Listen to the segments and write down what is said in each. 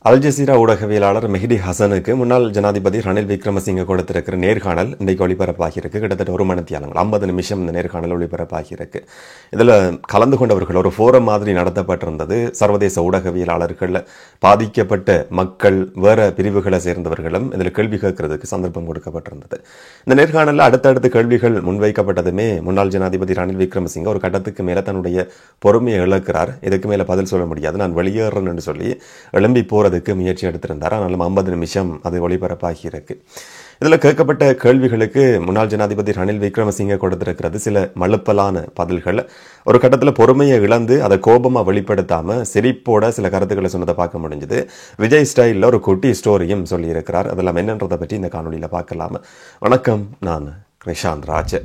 Al Jazeera ஊடகவியலாளர் மெஹ்டி ஹசனுக்கு முன்னாள் ஜனாதிபதி ரணில் விக்ரமசிங்க கொடுத்திருக்கிற நேர்காணல் இன்றைக்கு ஒளிபரப்பாகியிருக்கு. கிட்டத்தட்ட 1 மணித்தியாலங்கள் 50 நிமிஷம் இந்த நேர்காணல் ஒளிபரப்பாகியிருக்கு. இதில் கலந்து கொண்டவர்கள் ஒரு ஃபோரம் மாதிரி நடத்தப்பட்டிருந்தது. சர்வதேச ஊடகவியலாளர்கள், பாதிக்கப்பட்ட மக்கள், வேற பிரிவுகளை சேர்ந்தவர்களும் இதில் கேள்வி கேட்கறதுக்கு சந்தர்ப்பம் கொடுக்கப்பட்டிருந்தது. இந்த நேர்காணலில் அடுத்தடுத்து கேள்விகள் முன்வைக்கப்பட்டதுமே முன்னாள் ஜனாதிபதி ரணில் விக்ரமசிங்க ஒரு கட்டத்துக்கு மேலே தன்னுடைய பொறுமையை இழக்கிறார். இதுக்கு மேலே பதில் சொல்ல முடியாது, நான் வெளியேறேன்னு சொல்லி எழும்பி போறது முயற்சி எடுத்திருந்தார். ஆனாலும் 50 நிமிஷம் அது ஒளிபரப்பாகி இருக்கு. இதில் கேட்கப்பட்ட கேள்விகளுக்கு முன்னாள் ஜனாதிபதி ரணில் விக்ரமசிங்க கொடுத்திருக்கிறது சில மழுப்பலான பதில்கள். ஒரு கட்டத்தில் பொறுமையை இழந்து அதை கோபமா வெளிப்படுத்தாம சிரிப்போட சில கருத்துக்களை சொன்னதை பார்க்க முடிஞ்சது. விஜய் ஸ்டைலில் ஒரு குட்டி ஸ்டோரியும் சொல்லி இருக்கிறார். அதெல்லாம் என்னன்றதை பற்றி இந்த காணொலியில் பார்க்கலாம். வணக்கம், நான் Nishanth Raj.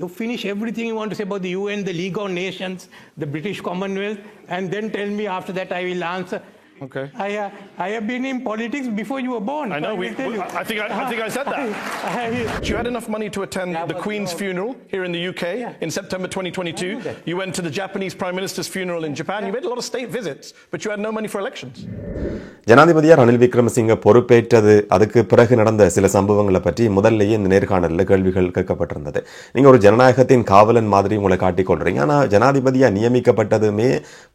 You finish everything you want to say about the UN, the League of Nations, the British Commonwealth, and then tell me after that I will answer. Okay. I have been in politics before you were born. I know. I think I said that. You had enough money to attend the Queen's funeral here in the UK in September 2022. You went to the Japanese Prime Minister's funeral in Japan. You made a lot of state visits, but you had no money for elections. ஜனாதிபதியா Ranil Wickremesinghe பொறுப்பேற்றது அதுக்கு பிறகு நடந்த சில சம்பவங்களை பற்றி முதல்லையே இந்த நேர்காணலில் கேள்விகள் கேட்கப்பட்டிருந்தது. நீங்க ஒரு ஜனநாயகத்தின் காவலன் மாதிரி உங்களை காட்டிக்கொள்றீங்க. ஆனா ஜனாதிபதியா நியமிக்கப்பட்டதுமே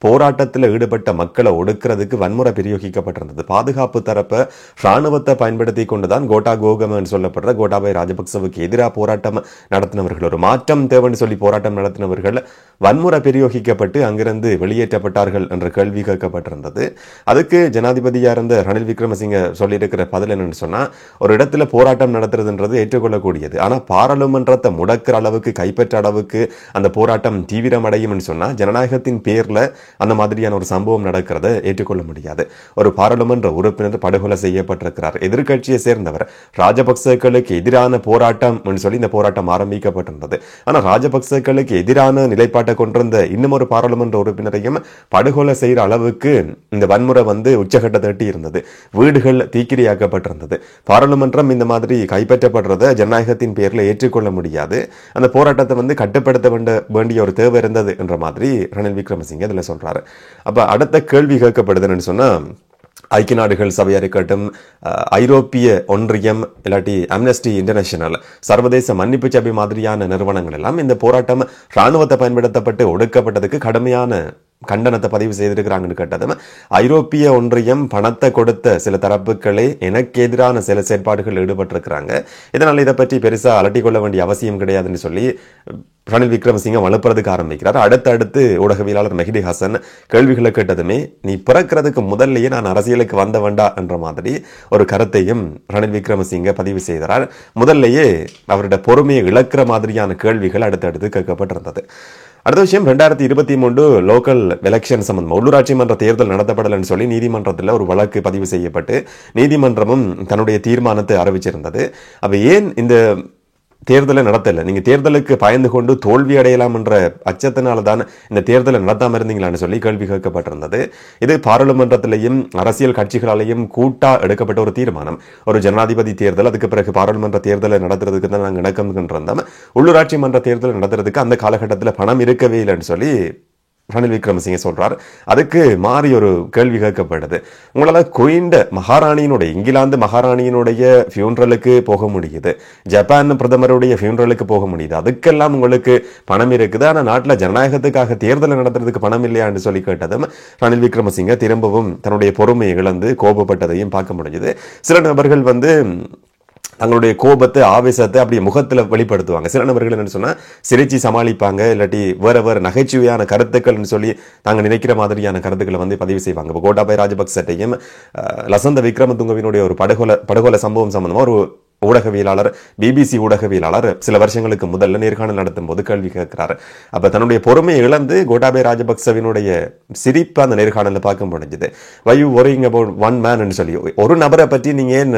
போராட்டத்தில் ஈடுபட்ட மக்களை ஒடுக்கிறதுக்கு வன்முறை பிரயோகிக்கப்பட்டிருந்தது. பாதுகாப்பு தரப்ப ராணுவத்தை பயன்படுத்தி கொண்டுதான் கோட்டாகோகம் சொல்லப்படுற கோட்டாபய ராஜபக்சவுக்கு எதிராக போராட்டம் நடத்தினவர்கள், ஒரு மாற்றம் தேவைன்னு சொல்லி போராட்டம் நடத்தினவர்கள் வன்முறை பிரயோகிக்கப்பட்டு அங்கிருந்து வெளியேற்றப்பட்டார்கள் என்ற கேள்வி கேட்கப்பட்டிருந்தது. அதுக்கு ஜனாதிபதியா இருந்த ரணில் விக்ரமசிங்க சொல்லியிருக்கிற பதில் என்னன்னு சொன்னா, ஒரு இடத்துல போராட்டம் நடத்துறதுன்றது ஏற்றுக்கொள்ளக்கூடியது, ஆனா பாராளுமன்றத்தை முடக்கிற அளவுக்கு, கைப்பற்ற அளவுக்கு அந்த போராட்டம் தீவிரமடையும் சொன்னா ஜனநாயகத்தின் பேர்ல அந்த மாதிரியான ஒரு சம்பவம் நடக்கிறத ஏற்றுக்கொள்ள முடியாது. ஒரு பாராளுமன்ற உறுப்பினர் படுகொலை செய்யப்பட்டிருக்கிறார். எதிர்கட்சியை சேர்ந்தவர். ராஜபக்சர்களுக்கு எதிரான போராட்டம் சொல்லி இந்த போராட்டம் ஆரம்பிக்கப்பட்டிருந்தது. ஆனா ராஜபக்சர்களுக்கு எதிரான நிலைப்பாட்டை கொண்டிருந்த இன்னும் ஒரு பாராளுமன்ற உறுப்பினரையும் படுகொலை செய்யற அளவுக்கு இந்த வன்முறை உச்சகட்டத்தை எட்டி இருந்தது. வீடுகள் தீக்கிரையாக்கப்பட்டிருந்தது. பாராளுமன்றம் இந்த மாதிரி கைப்பற்றப்படுறத ஜனநாயகத்தின் பேர்ல ஏற்றுக்கொள்ள முடியாது. அந்த போராட்டத்தை கட்டுப்படுத்த வேண்டிய ஒரு தேவை இருந்தது என்ற மாதிரி ரணில் விக்ரமசிங்க இதுல சொல்றாரு. அப்ப அடுத்த கேள்வி கேட்கப்படுதுன்னு சொன்னா, ஐக்கிய நாடுகள் சபையா இருக்கட்டும், ஐரோப்பிய ஒன்றியம், இல்லாட்டி அம்னஸ்டி இன்டர்நேஷனல், சர்வதேச மன்னிப்பு சபை மாதிரியான நிறுவனங்கள் எல்லாம் இந்த போராட்டம் ராணுவத்தை பயன்படுத்தப்பட்டு ஒடுக்கப்பட்டதுக்கு கடுமையான கண்டனத்தை பதிவு செய்திருக்கிறாங்கன்னு கேட்டதும், ஐரோப்பிய ஒன்றியம் பணத்தை கொடுத்த சில தரப்புகளே எனக்கு எதிரான சில செயற்பாடுகள் ஈடுபட்டிருக்கிறாங்க, இதனால இதை பற்றி பெருசா அலட்டிக் கொள்ள வேண்டிய அவசியம் கிடையாதுன்னு சொல்லி ரணில் விக்ரமசிங்க வலுப்புறதுக்கு ஆரம்பிக்கிறார். அடுத்தடுத்து ஊடகவியலாளர் மெஹ்டி ஹசன் கேள்விகளை கேட்டதுமே, நீ பிறக்கிறதுக்கு முதல்லயே நான் அரசியலுக்கு வந்த வேண்டா என்ற மாதிரி ஒரு கருத்தையும் ரணில் விக்ரமசிங்க பதிவு செய்தார். முதல்லையே அவருடைய பொறுமையை இழக்கிற மாதிரியான கேள்விகள் அடுத்தடுத்து கேட்கப்பட்டிருந்தது. அடுத்த விஷயம், 2023 லோக்கல் எலெக்ஷன் சம்பந்தம் உள்ளூராட்சி மன்ற தேர்தல் நடத்தப்படலன்னு சொல்லி நீதிமன்றத்தில் ஒரு வழக்கு பதிவு செய்யப்பட்டு நீதிமன்றமும் தன்னுடைய தீர்மானத்தை அறிவிச்சிருந்தது. அப்ப ஏன் இந்த தேர்தலை நடத்தல? நீங்க தேர்தலுக்கு பயந்து கொண்டு தோல்வி அடையலாம் என்ற அச்சத்தினால தான் இந்த தேர்தலை நடத்தாம இருந்தீங்களான்னு சொல்லி கேள்வி கேட்கப்பட்டிருந்தது. இது பாராளுமன்றத்திலையும் அரசியல் கட்சிகளாலையும் கூட்டா எடுக்கப்பட்ட ஒரு தீர்மானம். ஒரு ஜனாதிபதி தேர்தல், அதுக்கு பிறகு பாராளுமன்ற தேர்தலை நடத்துறதுக்கு தான் நாங்கள் இணக்கம் இருந்தோம். உள்ளூராட்சி மன்ற தேர்தலை நடத்துறதுக்கு அந்த காலகட்டத்தில் பணம் இருக்கவே இல்லைன்னு சொல்லி ரணில் விக்ரமசிங்க சொல்றார். அதுக்கு மாறி ஒரு கேள்வி கேட்கப்படுது. உங்களால குயின் மகாராணியினுடைய, இங்கிலாந்து மகாராணியினுடைய ஃபியூனரலுக்கு போக முடியுது, ஜப்பான் பிரதமருடைய ஃபியூனரலுக்கு போக முடியுது, அதுக்கெல்லாம் உங்களுக்கு பணம் இருக்குது, ஆனா நாட்டுல ஜனநாயகத்துக்காக தேர்தலை நடத்துறதுக்கு பணம் இல்லையான்னு சொல்லி கேட்டதும் ரணில் விக்ரமசிங்க திரும்பவும் தன்னுடைய பொறுமையை இழந்து கோபப்பட்டதையும் பார்க்க முடிஞ்சது. சில நபர்கள் தங்களுடைய கோபத்தை, ஆவேசத்தை அப்படியே முகத்துல வெளிப்படுத்துவாங்க. சில நபர்கள் என்ன சொன்னா சிரிச்சு சமாளிப்பாங்க, இல்லாட்டி வேற நகைச்சுவையான கருத்துக்கள் சொல்லி தாங்க நினைக்கிற மாதிரியான கருத்துக்களை பதிவு செய்வாங்க. இப்போ கோட்டாபய ராஜபக்சட்டையும் லசந்த விக்ரமதுங்கவினுடைய ஒரு படுகொலை சம்பவம் சம்பந்தமா ஒரு ஊடகவியலாளர், பிபிசி ஊடகவியலாளர் சில வருஷங்களுக்கு முதல்ல நேர்காணல் நடத்தும் போது கேள்வி கேட்கிறார். அப்ப தன்னுடைய பொறுமையை இழந்து கோட்டாபய ராஜபக்சவினுடைய சிரிப்பு அந்த நேர்காணல பார்க்க முடிஞ்சது. Why you worrying about one man சொல்லி, ஒரு நபரை பற்றி நீங்க ஏன்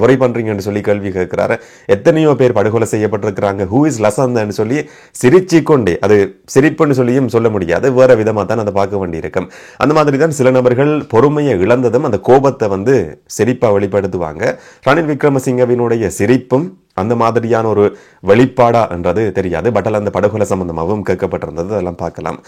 வரி பண்றீங்கன்னு சொல்லி கேள்வி கேட்கிறாரு. எத்தனையோ பேர் படுகொலை செய்யப்பட்டிருக்கிறாங்க, ஹூ இஸ் லசந்தன்னு சொல்லி சிரிச்சு கொண்டே, அது சிரிப்புன்னு சொல்லியும் சொல்ல முடியாது, வேற விதமா தான் அதை பார்க்க வேண்டியிருக்கும். அந்த மாதிரி தான் சில நபர்கள் பொறுமையை இழந்ததும் அந்த கோபத்தை சிரிப்பா வெளிப்படுத்துவாங்க. ரணில் விக்ரமசிங்கவினுடைய சிரிப்பும் அந்த மாதிரியான ஒரு வெளிப்பாடா என்றது தெரியாது. பட் அந்த படுகொலை சம்பந்தமாகவும் கேட்கப்பட்டிருந்தது, அதெல்லாம் பார்க்கலாம்.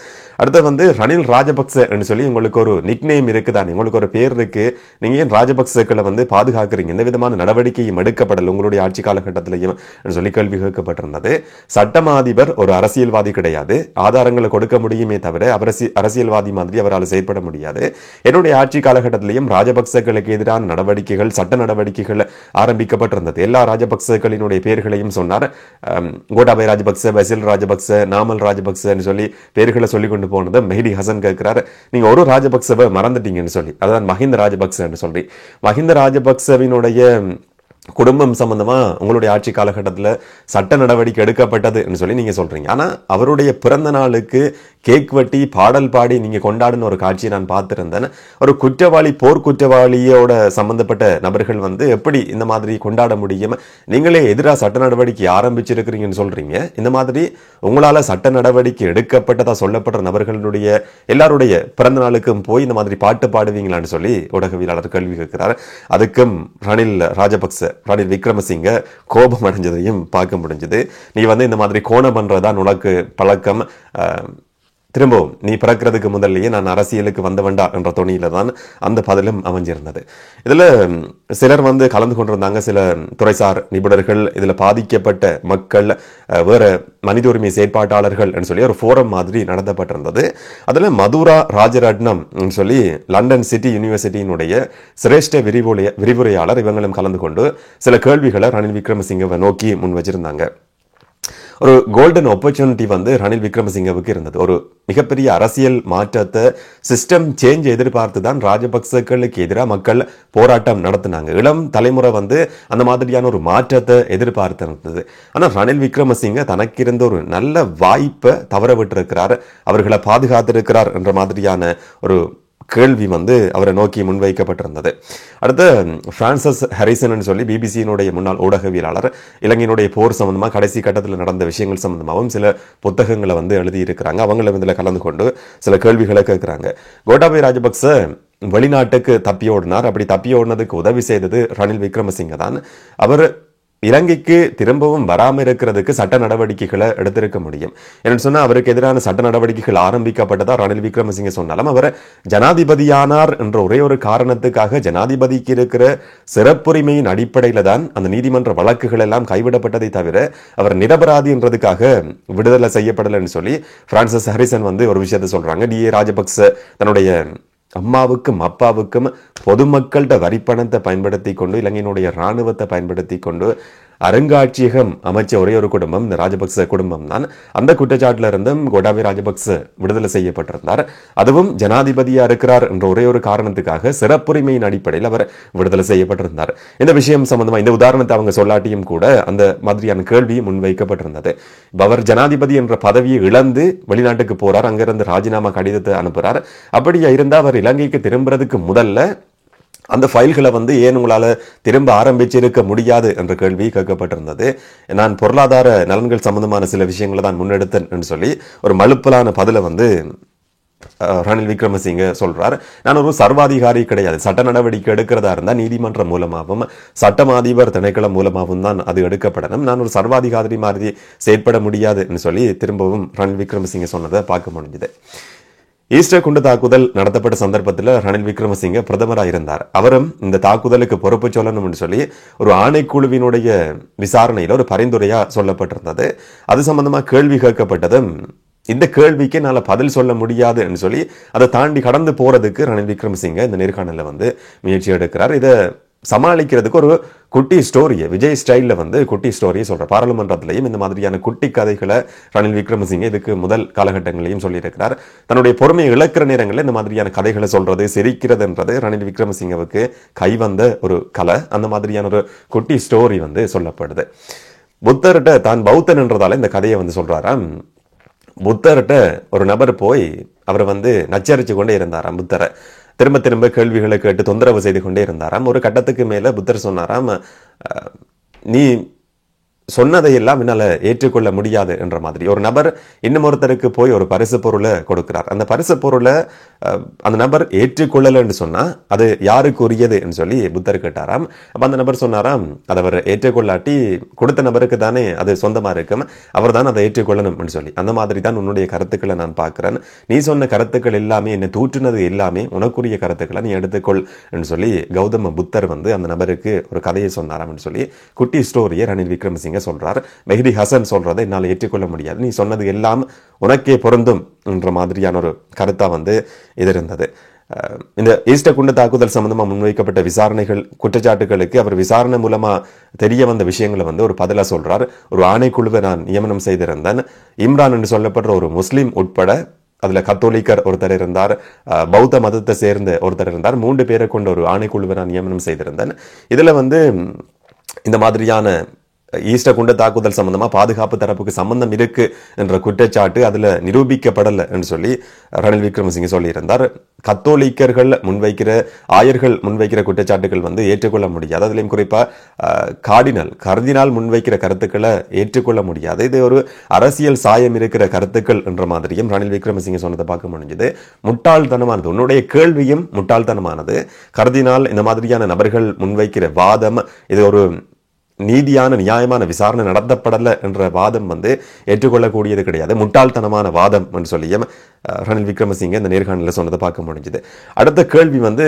அடுத்து வந்து ரணில் ராஜபக்ச என்று சொல்லி உங்களுக்கு ஒரு நிக் நேம் இருக்குதானே, உங்களுக்கு ஒரு பேர் இருக்கு, நீங்க ஏன் ராஜபக்சக்களை வந்து பாதுகாக்கிறீங்க, எந்த விதமான நடவடிக்கையும் எடுக்கப்படல உங்களுடைய ஆட்சி காலகட்டத்திலையும் சொல்லி கேள்வி கேட்கப்பட்டிருந்தது. சட்டமா அதிபர் ஒரு அரசியல்வாதி கிடையாது, ஆதாரங்களை கொடுக்க முடியுமே தவிர அரசியல்வாதி மாதிரி அவரால் செயற்பட முடியாது. என்னுடைய ஆட்சி காலகட்டத்திலையும் ராஜபக்சர்களுக்கு எதிரான நடவடிக்கைகள், சட்ட நடவடிக்கைகள் ஆரம்பிக்கப்பட்டிருந்தது. எல்லா ராஜபக்சகளினுடைய பேர்களையும் சொன்னார். கோட்டாபய ராஜபக்ச, பசில் ராஜபக்ச, நாமல் ராஜபக்சன்னு சொல்லி பேர்களை சொல்லி கொண்டு போனது மெஹடி ஹசன் கேட்கிறார், நீங்க ஒரு ராஜபக்சவை மறந்துட்டீங்கன்னு சொல்லி, அதான் மஹிந்த ராஜபக்ச என்று சொல்லி. மஹிந்த ராஜபக்சவினுடைய குடும்பம் சம்பந்தமா உங்களுடைய ஆட்சி காலகட்டத்தில் சட்ட நடவடிக்கை எடுக்கப்பட்டது சொல்லி நீங்க சொல்றீங்க. ஆனா அவருடைய பிறந்த நாளுக்கு கேக் வெட்டி பாடல் பாடி நீங்க கொண்டாடின ஒரு காட்சியை நான் பார்த்திருந்தேன். ஒரு குற்றவாளி, போர் குற்றவாளியோட சம்பந்தப்பட்ட நபர்கள் வந்து எப்படி இந்த மாதிரி கொண்டாட முடியும், நீங்களே எதிராக சட்ட நடவடிக்கை ஆரம்பிச்சிருக்கிறீங்கன்னு சொல்றீங்க. இந்த மாதிரி உங்களால சட்ட நடவடிக்கை எடுக்கப்பட்டதா சொல்லப்படுற நபர்களுடைய எல்லாருடைய பிறந்த நாளுக்கும் போய் இந்த மாதிரி பாட்டு பாடுவீங்களான்னு சொல்லி ஊடகவியலாளர் கேள்வி கேட்கிறார். அதுக்கும் ரணில் ராஜபக்ச, ரணில் விக்ரமசிங்க கோபம் அடைஞ்சதையும் பார்க்க முடிஞ்சது. நீ வந்து இந்த மாதிரி கோணம் பண்றதான் உனக்கு பழக்கம், திரும்பவும் நீ பிறக்கிறதுக்கு முதல்லயே நான் அரசியலுக்கு வந்த வேண்டாம் என்ற தொனியில தான் அந்த பதிலும் அமைஞ்சிருந்தது. இதுல சிலர் வந்து கலந்து கொண்டிருந்தாங்க, சில துறைசார் நிபுணர்கள், இதுல பாதிக்கப்பட்ட மக்கள், வேற மனித உரிமை செயற்பாட்டாளர்கள் சொல்லி ஒரு ஃபோரம் மாதிரி நடத்தப்பட்டிருந்தது. அதுல மதுரா ராஜரட்னம் சொல்லி லண்டன் சிட்டி யூனிவர்சிட்டியினுடைய சிரேஷ்ட விரிவுரையாளர் இவங்களும் கலந்து கொண்டு சில கேள்விகளை ரணில் விக்ரமசிங்கவை நோக்கி முன் வச்சிருந்தாங்க. ஒரு கோல்டன் ஆப்பர்ச்சுனிட்டி வந்து ரணில் விக்ரமசிங்கவுக்கு இருந்தது. ஒரு மிகப்பெரிய அரசியல் மாற்றத்தை, சிஸ்டம் சேஞ்ச் எதிர்பார்த்து தான் ராஜபக்சர்களுக்கு எதிராக மக்கள் போராட்டம் நடத்தினாங்க. இளம் தலைமுறை வந்து அந்த மாதிரியான ஒரு மாற்றத்தை எதிர்பார்த்து இருந்தது. ஆனால் ரணில் விக்ரமசிங்க தனக்கு இருந்த ஒரு நல்ல வாய்ப்பை தவற விட்டிருக்கிறார், அவர்களை பாதுகாத்திருக்கிறார் என்ற மாதிரியான ஒரு கேள்வி வந்து அவரை நோக்கி முன்வைக்கப்பட்டிருந்தது. அடுத்து பிரான்சிஸ் ஹாரிசன் சொல்லி பிபிசியினுடைய முன்னாள் ஊடகவியலாளர், இலங்கையினுடைய போர் சம்பந்தமா கடைசி கட்டத்தில் நடந்த விஷயங்கள் சம்பந்தமாகவும் சில புத்தகங்களை வந்து எழுதியிருக்கிறாங்க. அவங்களும் இதில் கலந்து கொண்டு சில கேள்விகளை கேட்கிறாங்க. கோட்டாபய ராஜபக்ச வெளிநாட்டுக்கு தப்பியோடினார். அப்படி தப்பியோடினதுக்கு உதவி செய்தது ரணில் விக்ரமசிங்க தான். அவர் இலங்கைக்கு திரும்பவும் வராமல் இருக்கிறதுக்கு சட்ட நடவடிக்கைகளை எடுத்திருக்க முடியும். என்ன சொன்னா அவருக்கு எதிரான சட்ட நடவடிக்கைகள் ஆரம்பிக்கப்பட்டதா ரணில் விக்ரமசிங்க சொன்னாலும், அவர் ஜனாதிபதியானார் என்ற ஒரே ஒரு காரணத்துக்காக ஜனாதிபதிக்கு இருக்கிற சிறப்புரிமையின் அடிப்படையில தான் அந்த நீதிமன்ற வழக்குகள் எல்லாம் கைவிடப்பட்டதை தவிர அவர் நிரபராதி என்றதுக்காக விடுதலை செய்யப்படலைன்னு சொல்லி பிரான்சிஸ் ஹாரிசன் வந்து ஒரு விஷயத்தை சொல்றாங்க. டிஏ ராஜபக்ச தன்னுடைய அம்மாவுக்கும் அப்பாவுக்கும் பொதுமக்கள்கிட்ட வரிப்பணத்தை பயன்படுத்தி கொண்டு, இலங்கையினுடைய இராணுவத்தை பயன்படுத்தி கொண்டு அருங்காட்சியகம் அமைச்ச ஒரே ஒரு குடும்பம் இந்த ராஜபக்ச குடும்பம் தான். அந்த குற்றச்சாட்டுல இருந்தும் கோட்டாபய ராஜபக்ச விடுதலை செய்யப்பட்டிருந்தார். அதுவும் ஜனாதிபதியா இருக்கிறார் என்ற ஒரே ஒரு காரணத்துக்காக சிறப்புரிமையின் அடிப்படையில் அவர் விடுதலை செய்யப்பட்டிருந்தார். இந்த விஷயம் சம்பந்தமா இந்த உதாரணத்தை அவங்க சொல்லாட்டியும் கூட அந்த மாதிரியான கேள்வி முன்வைக்கப்பட்டிருந்தது. அவர் ஜனாதிபதி என்ற பதவியை இழந்து வெளிநாட்டுக்கு போறார், அங்கிருந்து ராஜினாமா கடிதத்தை அனுப்புறார். அப்படியா இருந்தா அவர் இலங்கைக்கு திரும்புறதுக்கு முதல்ல அந்த ஃபைல்களை வந்து ஏன் உங்களால திரும்ப ஆரம்பிச்சிருக்க முடியாது என்ற கேள்வி கேட்கப்பட்டிருந்தது. நான் பொருளாதார நலன்கள் சம்பந்தமான சில விஷயங்களை தான் முன்னெடுத்தேன் என்று சொல்லி ஒரு மலுப்பலான பதிலை வந்து ரணில் விக்ரமசிங்க சொல்றார். நான் ஒரு சர்வாதிகாரி கிடையாது, சட்ட நடவடிக்கை எடுக்கிறதா இருந்தா நீதிமன்றம் மூலமாகவும் சட்டமாதிபர் திணைக்களம் மூலமாகவும் தான் அது எடுக்கப்படணும். நான் ஒரு சர்வாதிகாரி மாதிரி செயற்பட முடியாது என்று சொல்லி திரும்பவும் ரணில் விக்ரமசிங்க சொன்னதை பார்க்க முடிஞ்சது. ஈஸ்டர் குண்டு தாக்குதல் நடத்தப்பட்ட சந்தர்ப்பத்தில் ரணில் விக்ரமசிங்க பிரதமராக இருந்தார். அவரும் இந்த தாக்குதலுக்கு பொறுப்பு சொல்லணும்னு சொல்லி ஒரு ஆணைக்குழுவினுடைய விசாரணையில் ஒரு பரிந்துரையா சொல்லப்பட்டிருந்தது. அது சம்பந்தமா கேள்வி கேட்கப்பட்டதும் இந்த கேள்விக்கு என்னால் பதில் சொல்ல முடியாது என்று சொல்லி அதை தாண்டி கடந்து போறதுக்கு ரணில் விக்ரமசிங்க இந்த நேர்காணல வந்து முயற்சி எடுக்கிறார். இதை சமாளிக்கிறதுக்கு ஒரு குட்டி ஸ்டோரியை, விஜய் ஸ்டைலில் வந்து குட்டி ஸ்டோரியை சொல்ற. பாராளுமன்றத்திலையும் இந்த மாதிரியான குட்டி கதைகளை ரணில் விக்ரமசிங்க இதுக்கு முதல் காலகட்டங்களையும் சொல்லியிருக்கிறார். தன்னுடைய பொறுமையை இழக்கிற நேரங்களில் இந்த மாதிரியான கதைகளை சொல்றது, சிரிக்கிறதுன்றது ரணில் விக்ரமசிங்கவுக்கு கைவந்த ஒரு கலை. அந்த மாதிரியான ஒரு குட்டி ஸ்டோரி வந்து சொல்லப்படுது. புத்தர்கிட்ட தான் பௌத்தன் என்றதால இந்த கதையை வந்து சொல்றாராம். புத்தர்கிட்ட ஒரு நபர் போய் அவரை வந்து நச்சரிச்சு கொண்டே இருந்தாராம். புத்தரை திரும்ப திரும்ப கேள்விகளை கேட்டு தொந்தரவு செய்து கொண்டே இருந்தாராம். ஒரு கட்டத்துக்கு மேல புத்தர் சொன்னாராம், நீ சொன்னதையெல்லாம் என்னால் ஏற்றுக்கொள்ள முடியாது என்ற மாதிரி. ஒரு நபர் இன்னும் ஒருத்தருக்கு போய் ஒரு பரிசு பொருளை கொடுக்கிறார். அந்த பரிசு பொருளை அந்த நபர் ஏற்றுக்கொள்ளலன்னு சொன்னா அது யாருக்கு உரியது என்று சொல்லி புத்தர் கேட்டாராம். அப்ப அந்த நபர் சொன்னாராம், அதை அவர் ஏற்றுக்கொள்ளாட்டி கொடுத்த நபருக்கு தானே அது சொந்தமா இருக்கும், அவர் தான் அதை ஏற்றுக்கொள்ளணும் என்று சொல்லி. அந்த மாதிரி தான் உன்னுடைய கருத்துக்களை நான் பார்க்கிறேன். நீ சொன்ன கருத்துக்கள் எல்லாமே, என்னை தூற்றினது எல்லாமே உனக்குரிய கருத்துக்களை நீ எடுத்துக்கொள் என்று சொல்லி கௌதம புத்தர் வந்து அந்த நபருக்கு ஒரு கதையை சொன்னாராம் என்று சொல்லி குட்டி ஸ்டோரியை ரணில் விக்ரமசிங்க சொல்றார். மெஹ்டி ஹசன் சொல்றதை என்னால் ஏற்றுக்கொள்ள முடியாது, நீ சொன்னது எல்லாம் உனக்கே பொருந்தும் என்ற மாதிரியான ஒரு கருத்தா வந்து இது இருந்தது. இந்த ஈஸ்டர் குண்டு தாக்குதல் சம்பந்தமா முன்வைக்கப்பட்ட விசாரணைகள் குற்றச்சாட்டுகளுக்கு அவர் விசாரணை மூலமா தெரிய வந்த விஷயங்களை வந்து ஒரு பதிலா சொல்றார். ஒரு ஆணைக்குழுவை நான் நியமனம் செய்திருந்தேன். இம்ரான் என்று சொல்லப்படுற ஒரு முஸ்லீம் உட்பட அதுல கத்தோலிக்கர் ஒருத்தர் இருந்தார், பௌத்த மதத்தை சேர்ந்த ஒருத்தர் இருந்தார், 3 பேரை கொண்ட ஒரு ஆணைக்குழுவை நான் நியமனம் செய்திருந்தேன். இதுல வந்து இந்த மாதிரியான ஈஸ்டர் குண்டு தாக்குதல் சம்பந்தமா பாதுகாப்பு தரப்புக்கு சம்பந்தம் இருக்கு என்ற குற்றச்சாட்டு அதுல நிரூபிக்கப்படலை என்று சொல்லி ரணில் விக்ரமசிங்கே சொல்லியிருந்தார். கத்தோலிக்கர்கள் முன்வைக்கிற, ஆயர்கள் முன்வைக்கிற குற்றச்சாட்டுகள் வந்து ஏற்றுக்கொள்ள முடியாது. அதுலயும் குறிப்பா கர்தினால் முன்வைக்கிற கருத்துக்களை ஏற்றுக்கொள்ள முடியாது. இது ஒரு அரசியல் சாயம் இருக்கிற கருத்துக்கள் என்ற மாதிரியும் ரணில் விக்ரமசிங்கே சொன்னதை பார்க்க முடிஞ்சது. முட்டாள்தனமானது, உன்னுடைய கேள்வியும் முட்டாள்தனமானது. கர்தினால் இந்த மாதிரியான நபர்கள் முன்வைக்கிற வாதம் இது ஒரு நீதியான நியாயமான விசாரணை நடத்தப்படலை என்ற வாதம் வந்து ஏற்றுக்கொள்ளக்கூடியது கிடையாது, முட்டாள்தனமான வாதம் என்று சொல்லியும் ரணில் விக்ரமசிங்கே இந்த நேர்காணலில் சொன்னதை பார்க்க முடிஞ்சது. அடுத்த கேள்வி வந்து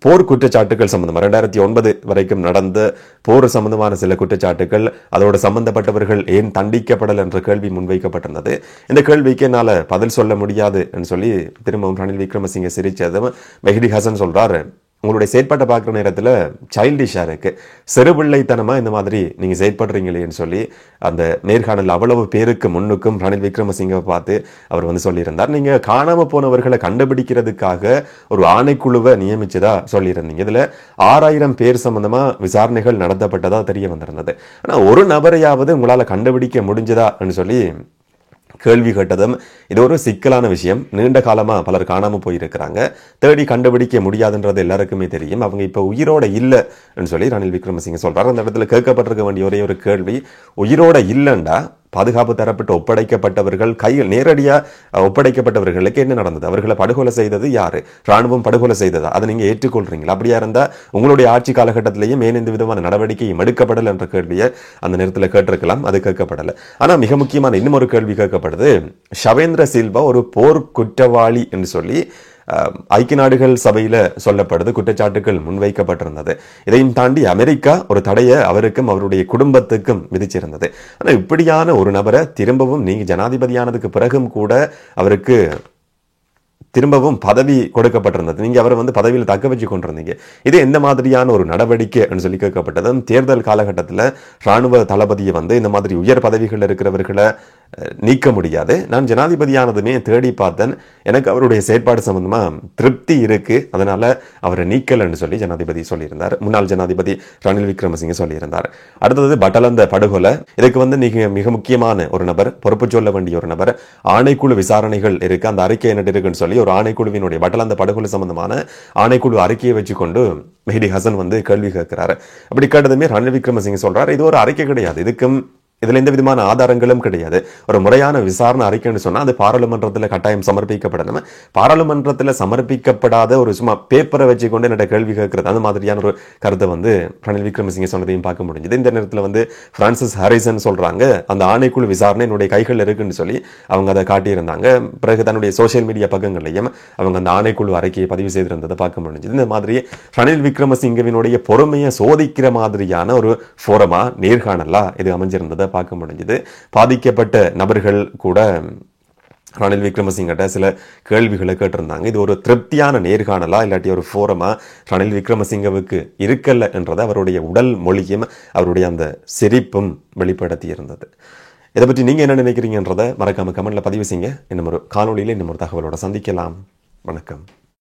போர் குற்றச்சாட்டுகள் சம்பந்தமா 2009 வரைக்கும் நடந்த போர் சம்பந்தமான சில குற்றச்சாட்டுகள், அதோடு சம்பந்தப்பட்டவர்கள் ஏன் தண்டிக்கப்படல் என்ற கேள்வி முன்வைக்கப்பட்டிருந்தது. இந்த கேள்விக்கு என்னால் பதில் சொல்ல முடியாது என்று சொல்லி திரும்பவும் ரணில் விக்ரமசிங்கே சிரிச்சதும் மெஹ்டி ஹசன் சொல்றாரு, உங்களுடைய செயற்பாட்டை பார்க்குற நேரத்தில் சைல்டிஷாக இருக்கு, சிறுபிள்ளைத்தனமா இந்த மாதிரி நீங்க செயற்படுறீங்களேன்னு சொல்லி அந்த நேர்காணல் அவ்வளவு பேருக்கு முன்னுக்கும் ரணில் விக்ரமசிங்கவை பார்த்து அவர் வந்து சொல்லியிருந்தார். நீங்க காணாம போனவர்களை கண்டுபிடிக்கிறதுக்காக ஒரு ஆணைக்குழுவை நியமிச்சதா சொல்லியிருந்தீங்க. இதுல 6000 பேர் சம்பந்தமா விசாரணைகள் நடத்தப்பட்டதா தெரிய வந்திருந்தது. ஆனா ஒரு நபரையாவது உங்களால கண்டுபிடிக்க முடிஞ்சதா சொல்லி கேள்வி கேட்டதும் இது ஒரு சிக்கலான விஷயம். நீண்ட காலமா பலர் காணாம போயிருக்கிறாங்க, தேடி கண்டுபிடிக்க முடியாதுன்றது எல்லாருக்குமே தெரியும். அவங்க இப்ப உயிரோட இல்லைன்னு சொல்லி ரணில் விக்ரமசிங்கே சொல்றாரு. அந்த இடத்துல கேட்கப்பட்டிருக்க வேண்டிய ஒரே ஒரு கேள்வி, உயிரோட இல்லைண்டா பாதுகாப்பு தரப்பட்டு ஒப்படைக்கப்பட்டவர்கள் கையில் நேரடியா ஒப்படைக்கப்பட்டவர்களுக்கு என்ன நடந்தது? அவர்களை படுகொலை செய்தது யாரு? ராணுவம் படுகொலை செய்ததா? அதை நீங்க ஏற்றுக்கொள்றீங்களா? அப்படியா இருந்தா உங்களுடைய ஆட்சி காலகட்டத்திலேயும் ஏன் எந்த விதமான நடவடிக்கையும் எடுக்கப்படல என்ற கேள்வியை அந்த நேரத்தில் கேட்டிருக்கலாம். அது கேட்கப்படலை. ஆனா மிக முக்கியமான இன்னும் ஒரு கேள்வி கேட்கப்படுது. ஷவேந்திர சில்வா ஒரு போர் குற்றவாளி என்று சொல்லி ஐக்கிய நாடுகள் சபையில சொல்லப்படுது, குற்றச்சாட்டுகள் முன்வைக்கப்பட்டிருந்தது. இதையும் தாண்டி அமெரிக்கா ஒரு தடையை அவருக்கும் அவருடைய குடும்பத்துக்கும் விதிச்சிருந்தது. ஆனா இப்படியான ஒரு நபரை திரும்பவும் நீங்க ஜனாதிபதியானதுக்கு பிறகும் கூட அவருக்கு திரும்பவும் பதவி கொடுக்கப்பட்டிருந்தது, நீங்க அவரை வந்து பதவியில் தக்க வச்சு கொண்டிருந்தீங்க. இது எந்த மாதிரியான ஒரு நடவடிக்கை சொல்லி கேட்கப்பட்டது. தேர்தல் காலகட்டத்தில் ராணுவ தளபதியை வந்து இந்த மாதிரி உயர் பதவிகள் இருக்கிறவர்களை நீக்க முடியாது. நான் ஜனாதிபதியானதுமே தேடி பார்த்தேன், எனக்கு அவருடைய செயற்பாடு சம்பந்தமா திருப்தி இருக்கு, அதனால அவரை நீக்கலன்னு சொல்லி ஜனாதிபதி சொல்லியிருந்தார். முன்னாள் ஜனாதிபதி ரணில் விக்ரமசிங்கே சொல்லியிருந்தார். அடுத்தது பட்டலந்த படுகொலை, இதுக்கு வந்து மிக முக்கியமான ஒரு நபர், பொறுப்பு சொல்ல வேண்டிய ஒரு நபர், ஆணைக்குழு விசாரணைகள் இருக்கு, அந்த அறிக்கை என்ன இருக்குன்னு சொல்லி ஒரு ஆணைக்குழுவினுடைய பட்டலந்த படுகொலை சம்பந்தமான ஆணைக்குழு அறிக்கையை வச்சுக்கொண்டு மெஹ்டி ஹசன் வந்து கேள்வி கேட்கிறாரு. அப்படி கேட்டதுமே ரணில் விக்ரமசிங்கே சொல்றாரு, இது ஒரு அறிக்கை கிடையாது, இதுல எந்த விதமான ஆதாரங்களும் கிடையாது, ஒரு முறையான விசாரணை அறிக்கைன்னு சொன்னா அது பாராளுமன்றத்தில் கட்டாயம் சமர்ப்பிக்கப்படணும். பாராளுமன்றத்தில் சமர்ப்பிக்கப்படாத ஒரு சும்மா பேப்பரை வச்சுக்கொண்டு என்னோட கேள்வி கேட்கறது, அந்த மாதிரியான ஒரு கருத்தை வந்து ரணில் விக்ரமசிங்கே சொன்னதையும் பார்க்க முடிஞ்சது. இந்த நேரத்தில் வந்து பிரான்சிஸ் ஹாரிசன் சொல்றாங்க, அந்த ஆணைக்குழு விசாரணை என்னுடைய கைகள் இருக்குன்னு சொல்லி அவங்க அதை காட்டியிருந்தாங்க. பிறகு தன்னுடைய சோசியல் மீடியா பக்கங்களையும் அவங்க அந்த ஆணைக்குழு அறிக்கையை பதிவு செய்திருந்ததை பார்க்க முடிஞ்சது. இந்த மாதிரி ரணில் விக்ரமசிங்கவினுடைய பொறுமையை சோதிக்கிற மாதிரியான ஒரு ஃபோரமா நேர்காணலா இது அமைஞ்சிருந்ததை பார்க்க முடிஞ்சது. பாதிக்கப்பட்ட நபர்கள் கூட ரணில் விக்ரமசிங்கிட்ட சில கேள்விகளை கேட்டிருந்தாங்க. இது ஒரு திருப்தியான நேர்காணலா இல்லாட்டி ஒரு ஃபோரமா ரணில் விக்ரமசிங்கவுக்கு இருக்கல்ல என்றதை அவருடைய உடல் மொழியும் அவருடைய அந்த சிரிப்பும் வெளிப்படுத்தி இருந்தது. இதை பற்றி நீங்க என்ன நினைக்கிறீங்கன்றதை மறக்காம கமெண்ட்ல பதிவு செய்யுங்க. இன்னும் ஒரு காணொலியில் இன்னும் ஒரு தகவலோட சந்திக்கலாம். வணக்கம்.